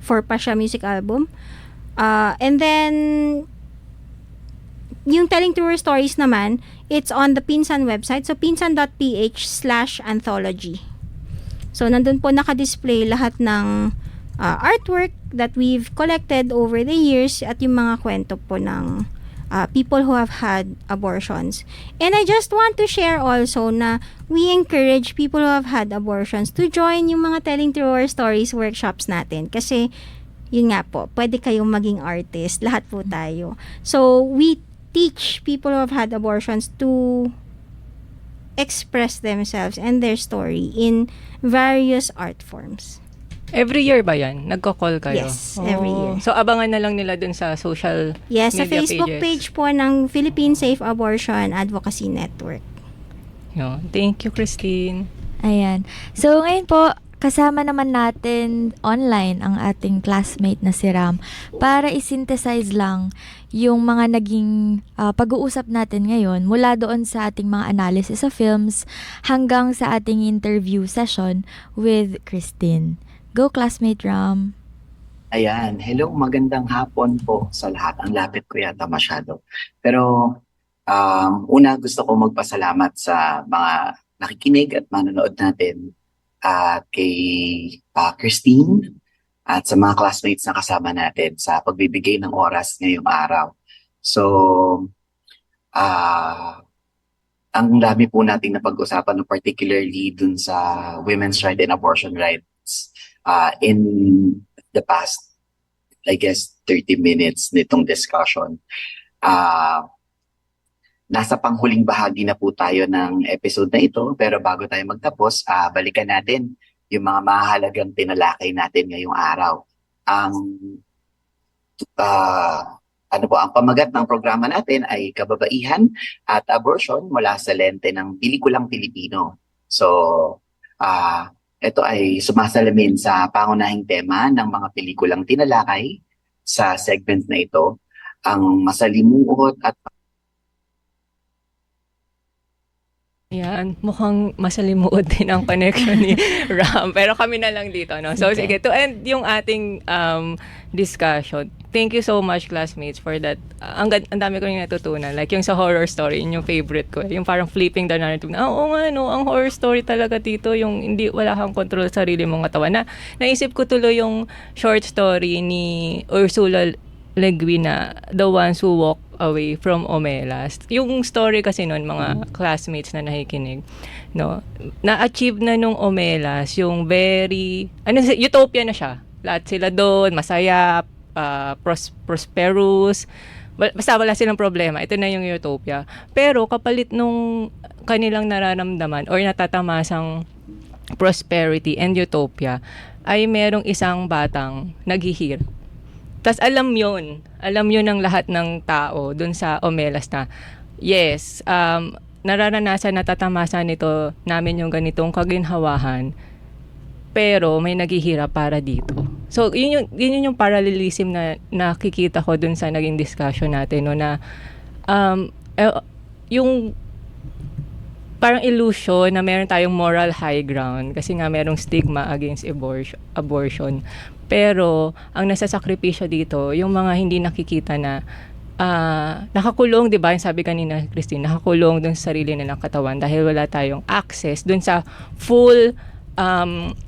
for Pasya Music Album. And then, yung Telling Truer Stories naman, it's on the Pinsan website. So, pinsan.ph/anthology. So, nandun po nakadisplay lahat ng artwork that we've collected over the years at yung mga kwento po ng people who have had abortions. And I just want to share also na we encourage people who have had abortions to join yung mga Telling Truer Stories workshops natin. Kasi, yun nga po, pwede kayong maging artist. Lahat po tayo. So, we teach people who have had abortions to express themselves and their story in various art forms. Every year ba yan? Nagko-call kayo? Yes, every year. So, abangan na lang nila dun sa social Yes, sa media Facebook pages. page po ng Philippine Safe Abortion Advocacy Network. No, thank you, Christine. Ayan. So, ngayon po, kasama naman natin online ang ating classmate na si Ram para i-synthesize lang yung mga naging pag-uusap natin ngayon mula doon sa ating mga analysis sa films hanggang sa ating interview session with Christine. Go, classmate Ram. Ayan. Hello, magandang hapon po sa lahat. Ang lapit ko yata masyado. Pero una gusto ko magpasalamat sa mga nakikinig at manonood natin at kay Christine at sa mga classmates na kasama natin sa pagbibigay ng oras ngayong araw. So, ang dami po nating napag-usapan, no, particularly dun sa women's right and abortion rights in the past, I guess, 30 minutes nitong discussion. Nasa panghuling bahagi na po tayo ng episode na ito, pero bago tayo magtapos, balikan natin yung mga mahalagang tinalakay natin ngayong araw. Ang pamagat ng programa natin ay kababaihan at abortion mula sa lente ng pelikulang Pilipino. So, ito ay sumasalamin sa pangunahing tema ng mga pelikulang tinalakay sa segment na ito, ang masalimuot at Yan, mukhang masalimuot din ang connection ni Ram. Pero kami na lang dito, no? So, sige, to end yung ating discussion, thank you so much, classmates, for that. Ang dami ko rin natutunan. Like yung sa horror story, yun yung favorite ko. Yung parang flipping the narrative. Oo nga, no? Ang horror story talaga dito, yung hindi, wala kang control sa sarili mong katawan. Naisip ko tuloy yung short story ni Ursula Le Guin na The Ones Who Walk Away from Omelas. Yung story kasi noon, mga classmates na nakikinig, no, na-achieve na nung Omelas yung very, utopia na siya. Lahat sila doon, masaya, prosperous, basta wala silang problema. Ito na yung utopia. Pero kapalit nung kanilang nararamdaman or natatamasang prosperity and utopia, ay merong isang batang naghihirap. Tas alam yun ng lahat ng tao dun sa Omelas na, yes, nararanasan, natatamasan nito namin yung ganitong kaginhawahan, pero may naghihirap para dito. So, yun yung parallelism na nakikita ko dun sa naging discussion natin, no, na yung parang illusion na meron tayong moral high ground kasi nga merong stigma against abortion. Pero ang nasasakripisyo dito, yung mga hindi nakikita na nakakulong, di ba? Yung sabi kanina, Christine, nakakulong dun sa sarili nilang katawan dahil wala tayong access dun sa full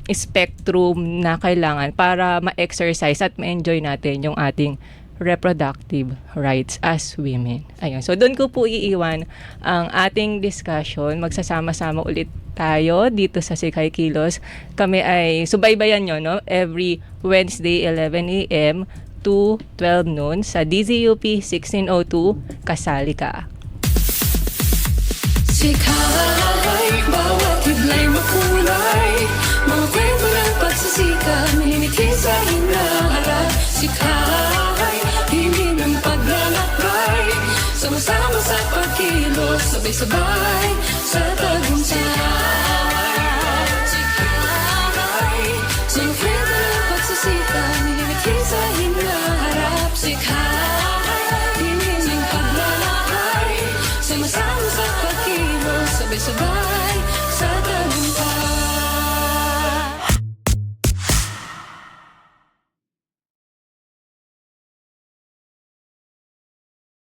spectrum na kailangan para ma-exercise at ma-enjoy natin yung ating reproductive rights as women. Ayun. So, doon ko po iiwan ang ating discussion. Magsasama-sama ulit tayo dito sa Sikay Kilos. Kami ay subaybayan nyo, no? Every Wednesday, 11 a.m. to 12 noon sa DZUP 1602. Kasali ka. Sikay, bawat iglay makulay, mga kwento ng pagsasika, minimiti sa hinaharap. Sikay, hindi ng paglalakbay, sama-sama sa pagkilos, sabay-sabay sa tagumpay. Sikay, mga kwento ng pagsasika, minimiti sa hinaharap. Sikay, hindi ng paglalakbay, sama-sama sa pagkilos, sabay-sabay